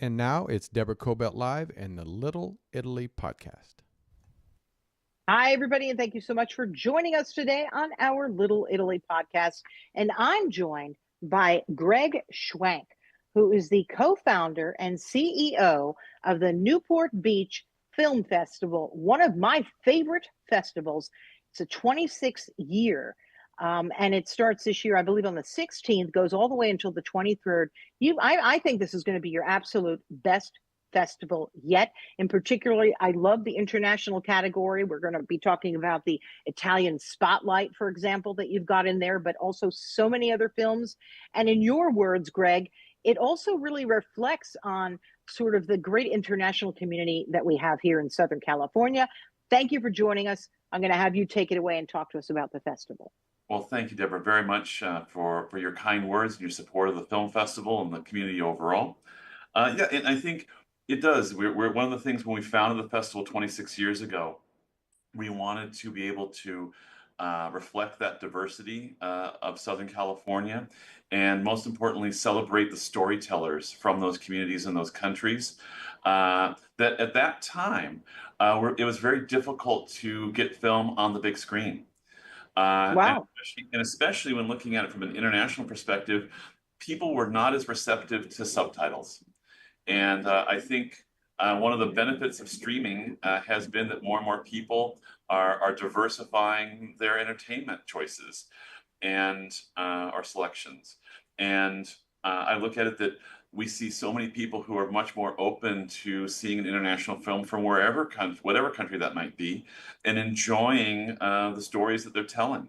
And now it's Deborah Cobelt Live and the Little Italy Podcast. Hi, everybody, and thank you so much for joining us today on our Little Italy Podcast. And I'm joined by Gregg Schwenk, who is the co-founder and CEO of the Newport Beach Film Festival, one of my favorite festivals. It's a 26-year, and it starts this year, I believe, on the 16th, goes all the way until the 23rd. I think this is going to be your absolute best festival yet. In particular, I love the international category. We're going to be talking about the Italian Spotlight, for example, that you've got in there, but also so many other films. And in your words, Gregg, it also really reflects on sort of the great international community that we have here in Southern California. Thank you for joining us. I'm going to have you take it away and talk to us about the festival. Well, thank you, Deborah, very much for your kind words and your support of the film festival and the community overall. Yeah, and I think it does. We're one of the things when we founded the festival 26 years ago, we wanted to be able to reflect that diversity of Southern California, and most importantly, celebrate the storytellers from those communities and those countries. That at that time, it was very difficult to get film on the big screen. Wow. And especially when looking at it from an international perspective, people were not as receptive to subtitles. And I think one of the benefits of streaming has been that more and more people are diversifying their entertainment choices and our selections. And I look at it that we see so many people who are much more open to seeing an international film from whatever country that might be, and enjoying the stories that they're telling.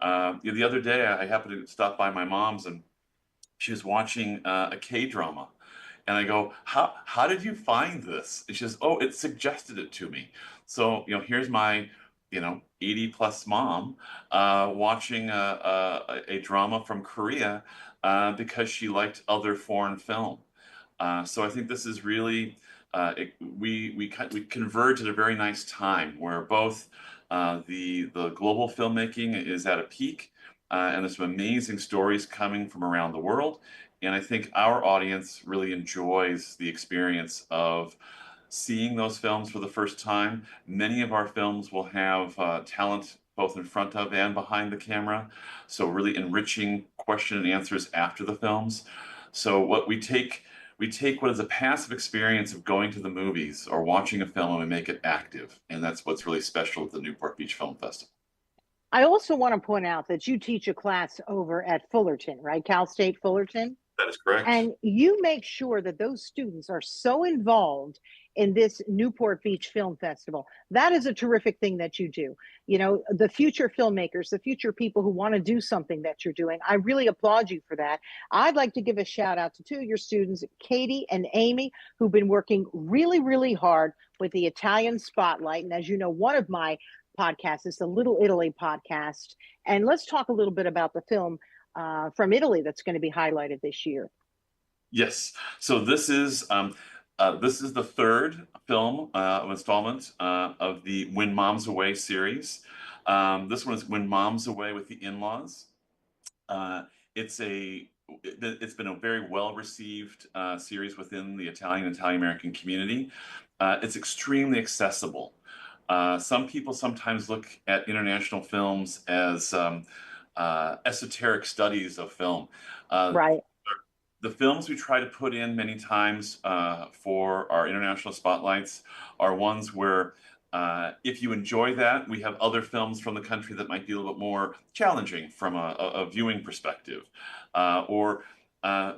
The other day, I happened to stop by my mom's, and she was watching a K-drama. And I go, how did you find this? And she says, oh, it suggested it to me. So, here's my, 80 plus mom watching a drama from Korea because she liked other foreign film. So I think this is really, we converge at a very nice time where both the global filmmaking is at a peak, and there's some amazing stories coming from around the world. And I think our audience really enjoys the experience of seeing those films for the first time. Many of our films will have talent both in front of and behind the camera, so really enriching question and answers after the films. So what we take what is a passive experience of going to the movies or watching a film, and we make it active. And that's what's really special at the Newport Beach Film Festival. I also want to point out that you teach a class over at Fullerton, right? Cal State Fullerton. That is correct. And you make sure that those students are so involved in this Newport Beach Film Festival. That is a terrific thing that you do. The future filmmakers, the future people who want to do something that you're doing, I really applaud you for that. I'd like to give a shout out to two of your students, Katie and Amy, who've been working really, really hard with the Italian Spotlight. And as you know, one of my podcasts is the Little Italy Podcast. And let's talk a little bit about the film from Italy that's going to be highlighted this year. Yes. So this is the third film installment of the When Mom's Away series. This one is When Mom's Away with the In-Laws. It's been a very well-received series within the Italian-American community. It's extremely accessible. Some people sometimes look at international films as esoteric studies of film. Right. The films we try to put in many times for our international spotlights are ones where if you enjoy that, we have other films from the country that might be a little bit more challenging from a viewing perspective, or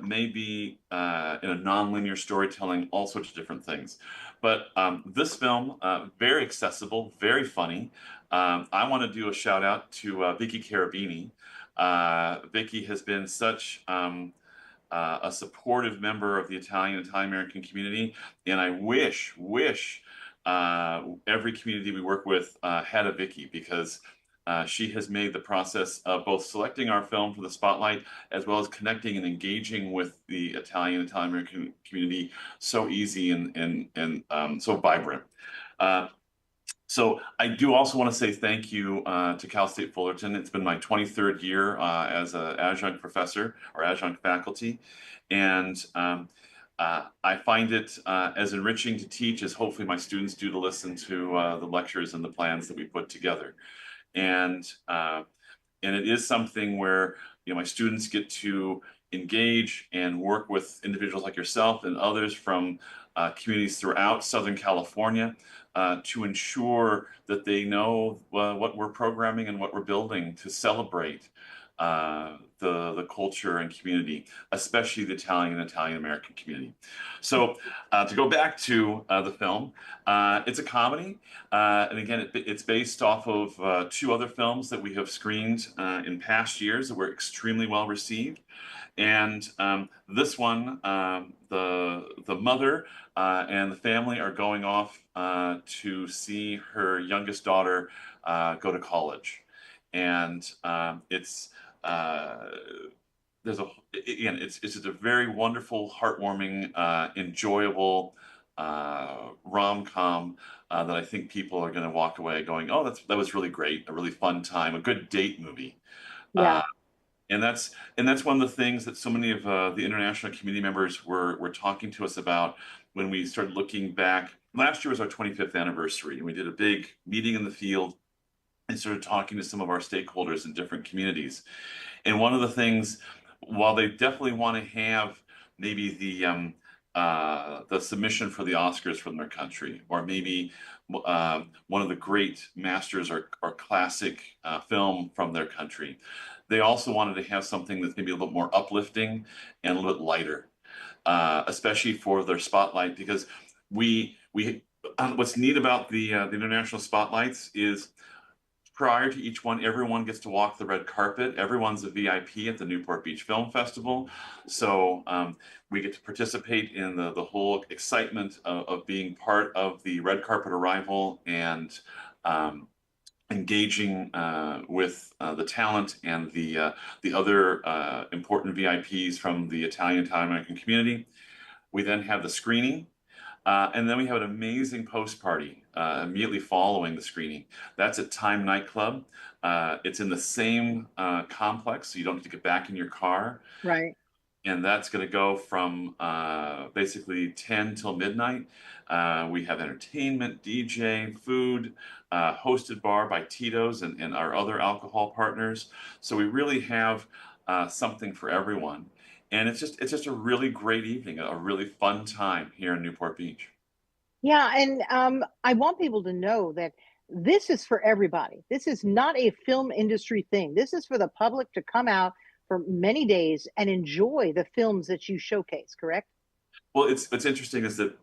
maybe in a nonlinear storytelling, all sorts of different things. But this film, very accessible, very funny. I want to do a shout out to Vicky Carabini. Vicky has been such a supportive member of the Italian-American community, and I wish every community we work with had a Vicky, because she has made the process of both selecting our film for the spotlight as well as connecting and engaging with the Italian-American community so easy and so vibrant. So I do also want to say thank you to Cal State Fullerton. It's been my 23rd year as an adjunct professor or adjunct faculty. And I find it as enriching to teach as hopefully my students do to listen to the lectures and the plans that we put together. And it is something where my students get to engage and work with individuals like yourself and others from communities throughout Southern California to ensure that they know what we're programming and what we're building to celebrate the culture and community, especially the Italian and Italian American community. So to go back to the film, it's a comedy, and again, it's based off of two other films that we have screened in past years that were extremely well received. And this one, the mother and the family are going off to see her youngest daughter go to college, and there's it's just a very wonderful, heartwarming, enjoyable rom-com that I think people are going to walk away going, oh, that was really great, a really fun time, a good date movie. Yeah. And that's one of the things that so many of the international community members were talking to us about when we started looking back. Last year was our 25th anniversary, and we did a big meeting in the field and started talking to some of our stakeholders in different communities. And one of the things, while they definitely want to have maybe the submission for the Oscars from their country, or maybe one of the great masters or classic film from their country, they also wanted to have something that's maybe a little bit more uplifting and a little bit lighter, especially for their spotlight, because what's neat about the international spotlights is prior to each one, everyone gets to walk the red carpet. Everyone's a VIP at the Newport Beach Film Festival. So we get to participate in the whole excitement of being part of the red carpet arrival and engaging with the talent and the other important VIPs from the Italian American community. We then have the screening. And then we have an amazing post party immediately following the screening. That's at Time Nightclub. It's in the same complex, so you don't need to get back in your car. Right. And that's going to go from basically 10 till midnight. We have entertainment, DJ, food, hosted bar by Tito's and our other alcohol partners. So we really have something for everyone. And it's just a really great evening, a really fun time here in Newport Beach. Yeah, and I want people to know that this is for everybody. This is not a film industry thing. This is for the public to come out for many days and enjoy the films that you showcase, correct? Well, what's interesting is that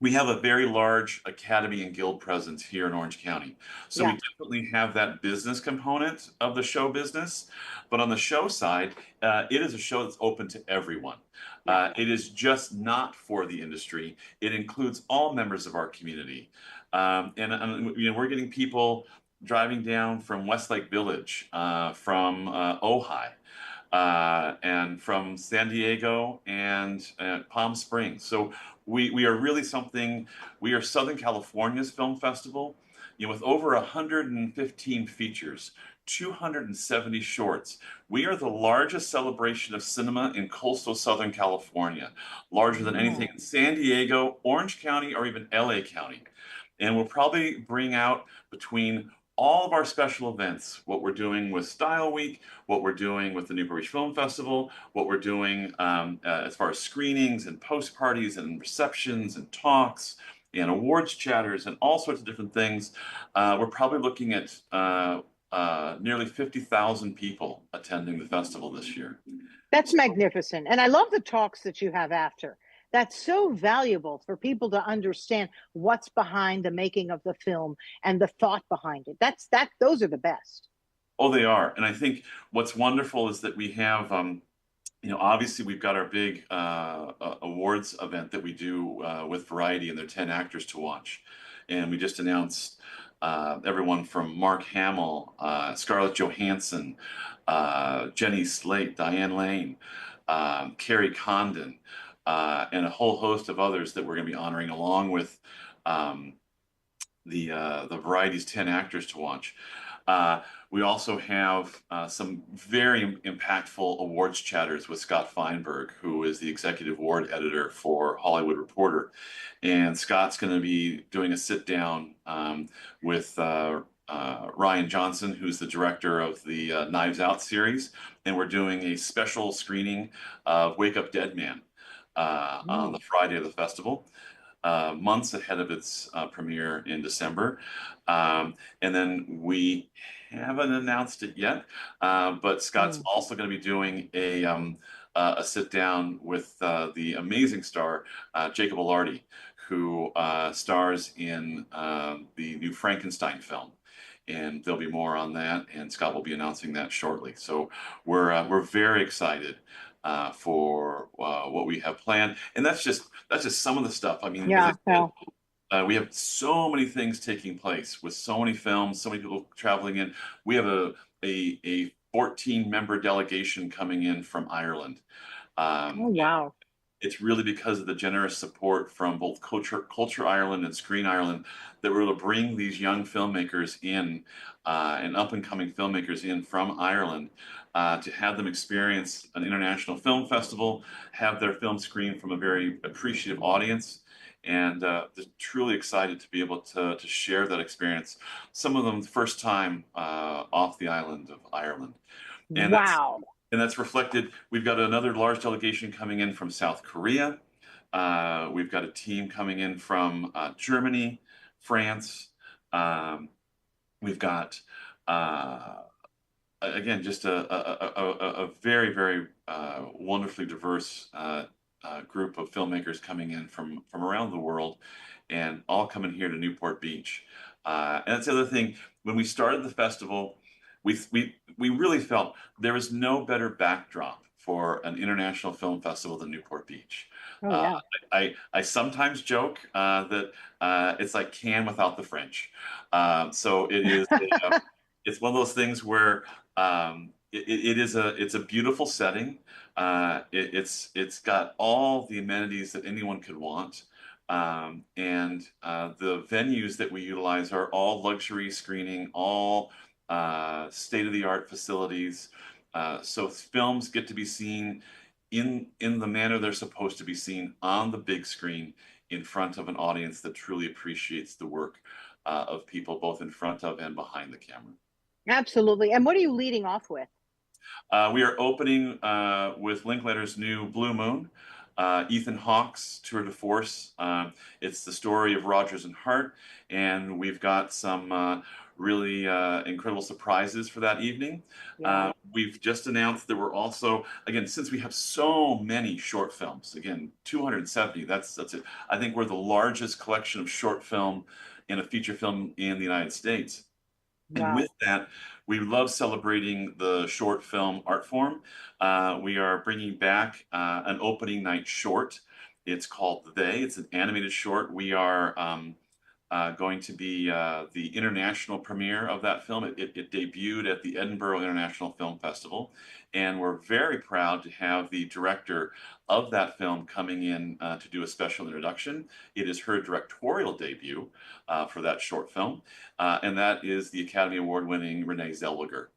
we have a very large academy and guild presence here in Orange County. So Yeah. we definitely have that business component of the show business. But on the show side, it is a show that's open to everyone. It is just not for the industry. It includes all members of our community. We're getting people driving down from Westlake Village, from Ojai, and from San Diego and Palm Springs. So we are really something. We are Southern California's film festival, with over 115 features, 270 shorts. We are the largest celebration of cinema in coastal Southern California, larger than anything in San Diego, Orange County, or even LA County. And we'll probably bring out between all of our special events, what we're doing with Style Week, what we're doing with the Newport Beach Film Festival, what we're doing as far as screenings and post parties and receptions and talks and awards chatters and all sorts of different things. We're probably looking at nearly 50,000 people attending the festival this year. That's magnificent. And I love the talks that you have after. That's so valuable for people to understand what's behind the making of the film and the thought behind it. Those are the best. Oh, they are. And I think what's wonderful is that we have, obviously we've got our big awards event that we do with Variety and their 10 actors to watch. And we just announced everyone from Mark Hamill, Scarlett Johansson, Jenny Slate, Diane Lane, Carrie Condon, and a whole host of others that we're going to be honoring, along with the Variety's 10 actors to watch. We also have some very impactful awards chatters with Scott Feinberg, who is the executive award editor for Hollywood Reporter. And Scott's going to be doing a sit down with Ryan Johnson, who's the director of the Knives Out series. And we're doing a special screening of Wake Up Dead Man on the Friday of the festival. Months ahead of its premiere in December. And then we haven't announced it yet, but Scott's also going to be doing a sit down with the amazing star, Jacob Elordi, who stars in the new Frankenstein film. And there'll be more on that, and Scott will be announcing that shortly. So we're very excited for what we have planned, and that's just some of the stuff. I mean, as I said, we have so many things taking place with so many films, so many people traveling in. We have a 14-member delegation coming in from Ireland. Wow. It's really because of the generous support from both Culture Ireland and Screen Ireland that we're able to bring these young filmmakers in and up-and-coming filmmakers in from Ireland to have them experience an international film festival, have their film screened from a very appreciative audience, and they're truly excited to be able to share that experience. Some of them the first time off the island of Ireland. And wow. That's reflected. We've got another large delegation coming in from South Korea. We've got a team coming in from Germany, France. We've got, again, just a very, very wonderfully diverse group of filmmakers coming in from around the world, and all coming here to Newport Beach. And that's the other thing. When we started the festival, we really felt there was no better backdrop for an international film festival than Newport Beach. I sometimes joke that it's like Cannes without the French. So it is it's one of those things where it's a beautiful setting. It's got all the amenities that anyone could want. And the venues that we utilize are all luxury screening, all state-of-the-art facilities. So films get to be seen in the manner they're supposed to be seen on the big screen in front of an audience that truly appreciates the work of people both in front of and behind the camera. Absolutely. And what are you leading off with? We are opening with Linklater's new Blue Moon, Ethan Hawke's tour de force. It's the story of Rodgers and Hart, and we've got some really incredible surprises for that evening. We've just announced that we're also, again, since we have so many short films, again, 270, that's it. I think we're the largest collection of short film and a feature film in the United States. And with that, we love celebrating the short film art form. We are bringing back an opening night short. It's called They. It's an animated short. We are going to be the international premiere of that film. It debuted at the Edinburgh International Film Festival, and we're very proud to have the director of that film coming in to do a special introduction. It is her directorial debut for that short film, and that is the Academy Award-winning Renee Zellweger.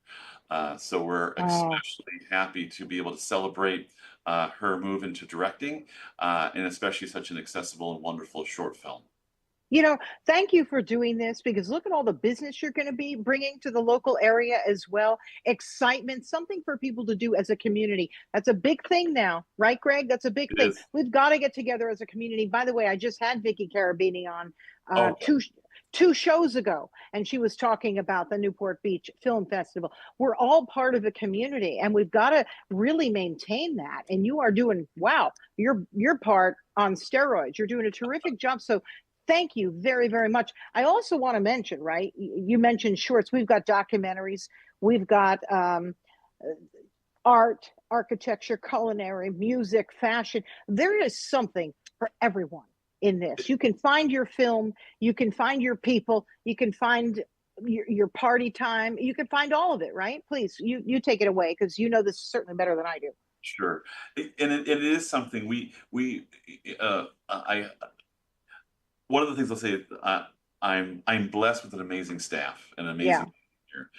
So we're especially happy to be able to celebrate her move into directing, and especially such an accessible and wonderful short film. You know, thank you for doing this, because look at all the business you're going to be bringing to the local area as well. Excitement, something for people to do as a community. That's a big thing now, right, Greg? That's a big thing. We've got to get together as a community. By the way, I just had Vicky Carabini on two shows ago, and she was talking about the Newport Beach Film Festival. We're all part of a community, and we've got to really maintain that. And you are doing, wow, your part on steroids. You're doing a terrific job. So thank you very, very much. I also want to mention, right, you mentioned shorts. We've got documentaries. We've got art, architecture, culinary, music, fashion. There is something for everyone in this. You can find your film. You can find your people. You can find your party time. You can find all of it, right? Please, you take it away, because you know this certainly better than I do. Sure. And it is something one of the things I'll say is I'm blessed with an amazing staff and amazing here.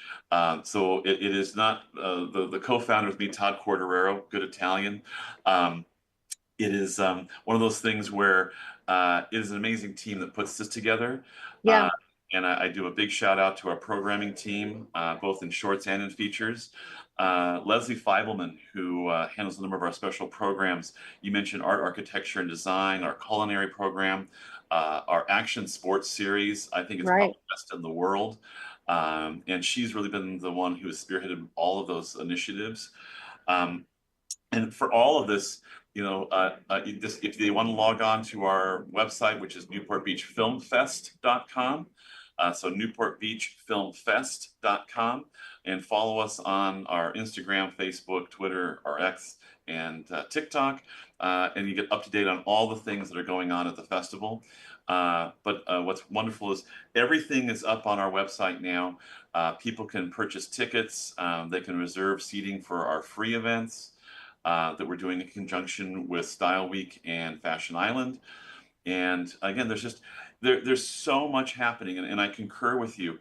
So it is not the co-founder with me, Todd Corderero, good Italian. It is one of those things where it is an amazing team that puts this together. Yeah. And I do a big shout out to our programming team, both in shorts and in features. Leslie Feibelman, who handles a number of our special programs. You mentioned art, architecture, and design, our culinary program, our action sports series. I think it's Right. probably best in the world. And she's really been the one who has spearheaded all of those initiatives. And for all of this, if they want to log on to our website, which is newportbeachfilmfest.com, so newportbeachfilmfest.com, and follow us on our Instagram, Facebook, Twitter, our X, and TikTok, and you get up to date on all the things that are going on at the festival. But what's wonderful is everything is up on our website now. People can purchase tickets. They can reserve seating for our free events that we're doing in conjunction with Style Week and Fashion Island. And again, there's so much happening, and I concur with you.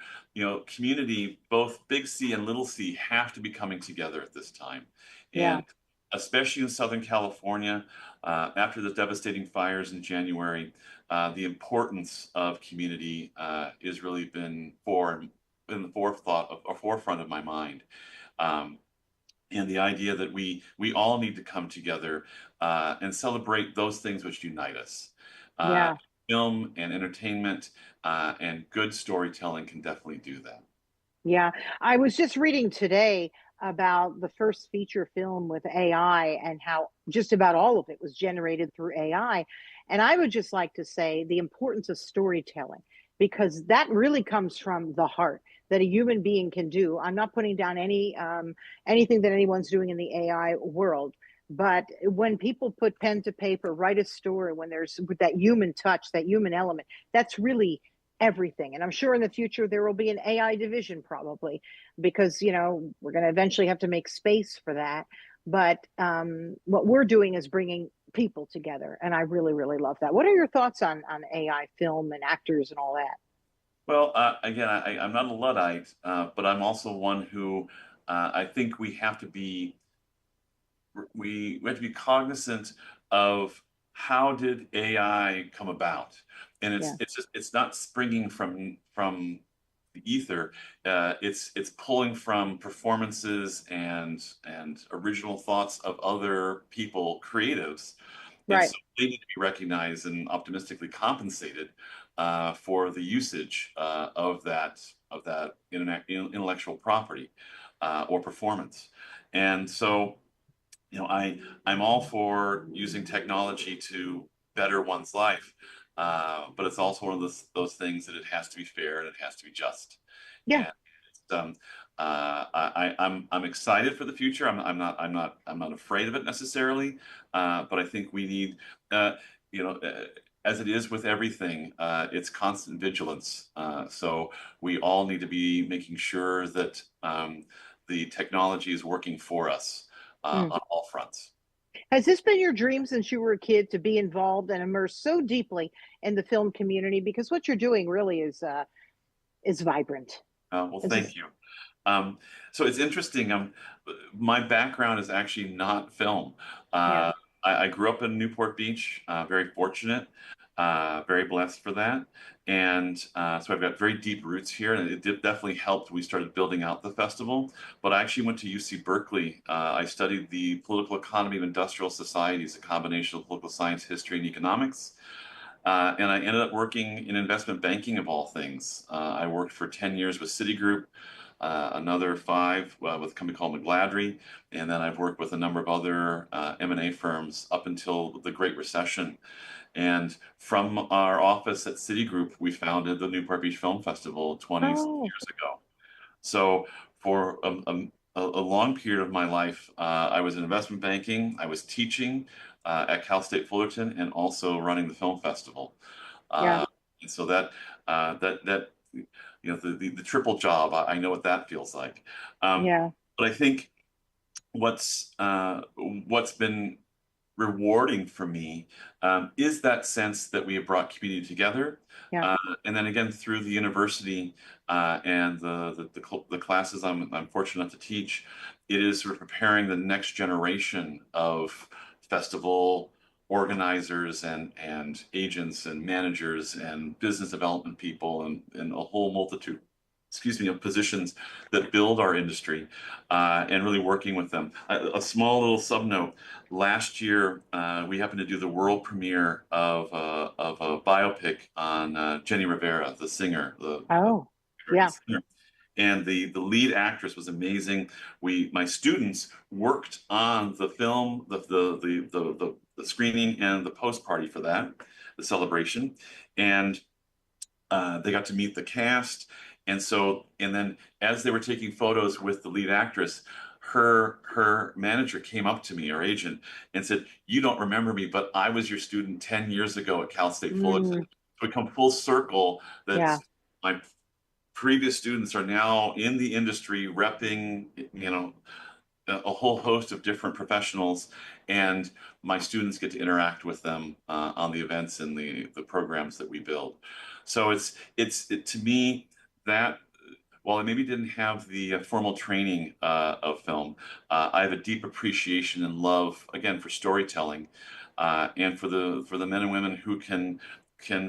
Community, both big C and little c, have to be coming together at this time. Yeah. And especially in Southern California, after the devastating fires in January, the importance of community has really been in the forefront of my mind. And the idea that we all need to come together and celebrate those things which unite us. Yeah. Film and entertainment and good storytelling can definitely do that. Yeah. I was just reading today about the first feature film with AI and how just about all of it was generated through AI. And I would just like to say the importance of storytelling, because that really comes from the heart that a human being can do. I'm not putting down anything that anyone's doing in the AI world, but when people put pen to paper, write a story, when there's with that human touch, that human element, that's really everything. And I'm sure in the future there will be an AI division, probably, because we're going to eventually have to make space for that. But what we're doing is bringing people together, and I really, really love that. What are your thoughts on AI film and actors and all that? Well, again, I'm not a Luddite, but I'm also one who I think we have to be cognizant of how did AI come about, and it's not springing from the ether. It's pulling from performances and original thoughts of other people, creatives, and Right. so they need to be recognized and optimistically compensated for the usage of that intellectual property or performance. And so, I'm all for using technology to better one's life, but it's also one of those things that it has to be fair and it has to be just. Yeah. And I'm excited for the future. I'm not afraid of it necessarily, but I think we need, as it is with everything, it's constant vigilance. So we all need to be making sure that the technology is working for us on all fronts. Has this been your dream since you were a kid, to be involved and immersed so deeply in the film community? Because what you're doing really is vibrant. Well, thank you. So it's interesting. My background is actually not film. Yeah. I grew up in Newport Beach, very fortunate, very blessed for that. And so I've got very deep roots here, and it definitely helped. We started building out the festival, but I actually went to UC Berkeley. I studied the political economy of industrial societies, a combination of political science, history, and economics. And I ended up working in investment banking of all things. I worked for 10 years with Citigroup, another 5 with a company called McGladrey, and then I've worked with a number of other M&A firms up until the Great Recession. And from our office at Citigroup, we founded the Newport Beach Film Festival 20 years ago. So for a long period of my life, I was in investment banking, I was teaching at Cal State Fullerton, and also running the film festival. And so that the triple job, I know what that feels like. But I think what's been rewarding for me is that sense that we have brought community together. Yeah. And then again, through the university and the classes I'm fortunate enough to teach, it is sort of preparing the next generation of festival organizers and agents and managers and business development people and a whole multitude, of positions that build our industry and really working with them. A small little sub note, last year we happened to do the world premiere of a biopic on Jenny Rivera, the singer, Yeah. singer. And the lead actress was amazing. My students worked on the film, the screening and the post party for that, the celebration, and they got to meet the cast. And then as they were taking photos with the lead actress, her manager came up to me, our agent, and said, "You don't remember me, but I was your student 10 years ago at Cal State Fullerton." So we come full circle that my previous students are now in the industry repping, a whole host of different professionals, and my students get to interact with them on the events and the programs that we build. So it's to me that while I maybe didn't have the formal training of film, I have a deep appreciation and love again for storytelling and for the men and women who can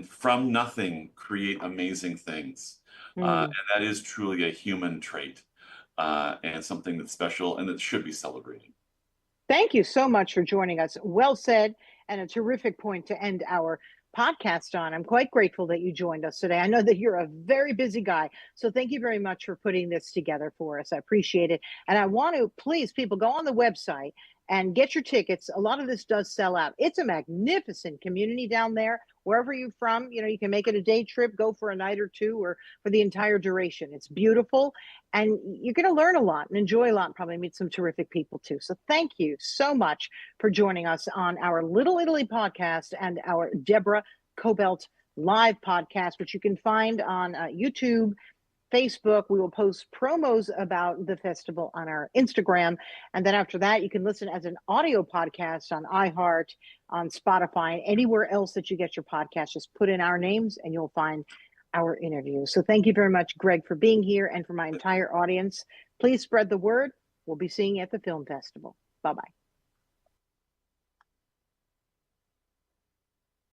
from nothing create amazing things. And that is truly a human trait and something that's special and that should be celebrated. Thank you so much for joining us. Well said, and a terrific point to end our podcast on. I'm quite grateful that you joined us today. I know that you're a very busy guy, so thank you very much for putting this together for us. I appreciate it. And I want to, please, people, go on the website and get your tickets. A lot of this does sell out. It's a magnificent community down there. Wherever you're from, you can make it a day trip, go for a night or two, or for the entire duration. It's beautiful, and you're going to learn a lot and enjoy a lot, and probably meet some terrific people too. So thank you so much for joining us on our Little Italy podcast and our Deborah Cobelt live podcast, which you can find on YouTube, Facebook. We will post promos about the festival on our Instagram. And then after that, you can listen as an audio podcast on iHeart, on Spotify, and anywhere else that you get your podcast. Just put in our names and you'll find our interview. So thank you very much, Gregg, for being here, and for my entire audience. Please spread the word. We'll be seeing you at the film festival. Bye-bye.